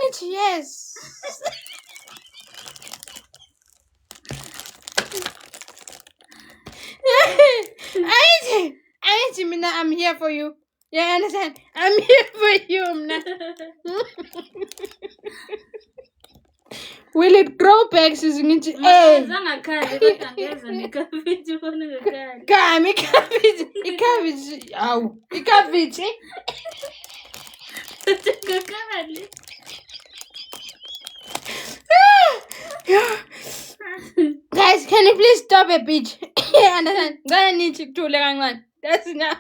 Angithi yes. Angithi mina I'm here for you. You understand? I'm here for you, mna. Will it grow back sizingithi zangakhali kodwa ngeza nekhabithi ubona ngakhali. Kami ikhabithi. Awu, ikhabithi. Ngakhali. Guys, can you please stop a bit? Understand? Ngane nithi kuthule kancane. That's enough.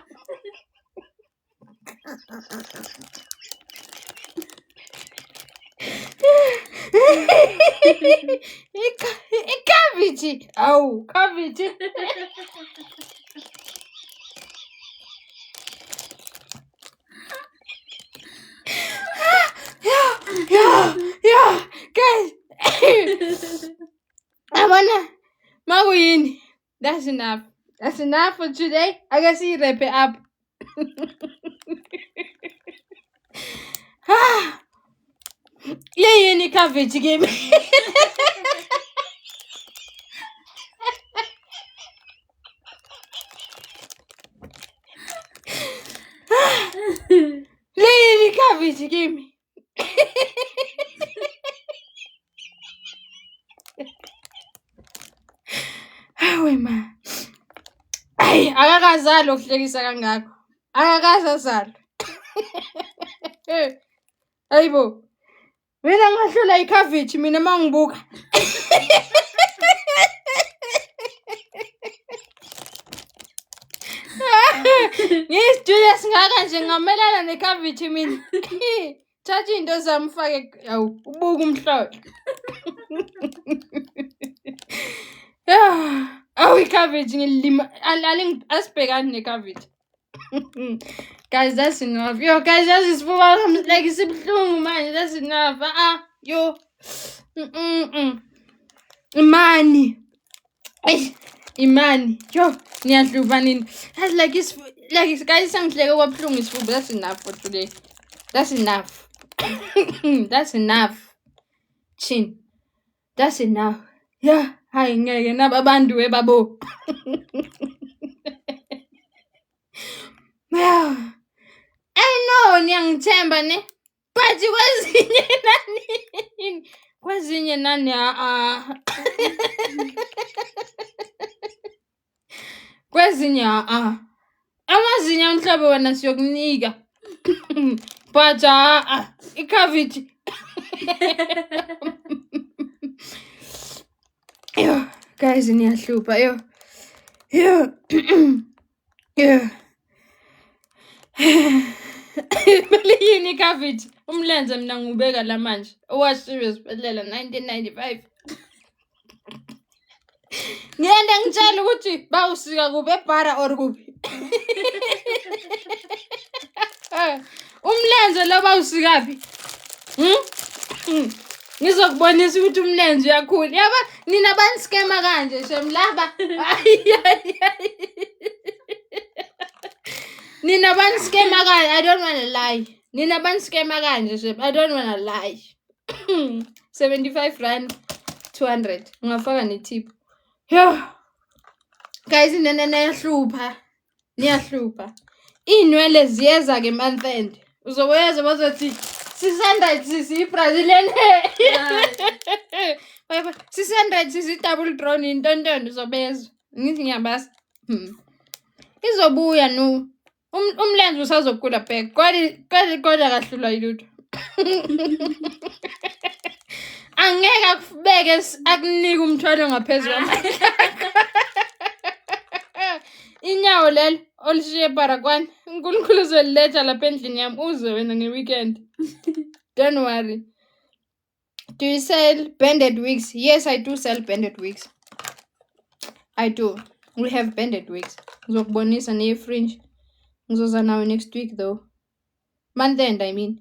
Ikhabithi. Awu, khabithi. Yeah, guys. Abana, makuyini. That's enough. That's enough for today. I can see wrap it up. Yini ikhabithi kimi. Yini ikhabithi kimi. Hawe ma. Ay, akakazali ukuhlekisa kangako. Akakazazali. Hayibo. Mina ngahlula ikhavithi mina mangibuka. Ngistudio singaka nje ngamelana nekhavithi mina. Thatha into zami ufake awu ubuka umhlolo. Awu ikhavithi ngilima asibhekani nekhavithi. Guys, that's enough. Yo, guys, that's is for like it's man. That's enough. Yo. Imani. Imani. Yo, niyahlupa nini. That's like it's guys sangihleke kwabuhlungu isifuba. That's enough for today. That's enough. That's enough. Chin. That's enough. Yeah, hayi ngeke nababantu ebabo. Well, I know niyangithemba ne. But kwezinye nani kwezinye amazinyo amhlophe wena siyokunika. But ikhavithi. Yo, guys, niyahlupa yo. Yo. Yo. Mali yini ikhavithi? Umlenze mina ngubeka la manje. Owashiwe esibedlela 1995. Ngiyanda ngitshela ukuthi bawusika kube ebhara or kuphi. Umlenze lo bawusikaphi? Ngizokubonisa ukuthi umlenze uyakhula. Yaba nina baniskema kanje shemlaba. Nina baniskema kanje. I don't want to lie. Nina baniskema kanje shem. I don't want to lie. 75 rand 200. Ngafaka netip. Yo. Guys, niyahlupa. Niyahlupa. Inwele ziyeza ke month end. Uzoweza bazothi 600 sisi Brazilian. 600 sisi double drone intontoni uzobeza. Ngithi ngiyabasa. Izobuya no. Umlenze usazokhula back. Kodwa kahlula ilutho. Angeke akubeke akunika umthwalo ngaphezulu kwamandla. Inyawo lelo olishiye Baragwana. uNkulunkulu uzoliletha lapha endlini yami uze wena ngeweekend. Don't worry. Do you sell banded wigs? Yes, I do sell banded wigs. I do. We have banded wigs. Ngizokubonisa ne fringe. Ngizoza nawe next week though. Month end, I mean.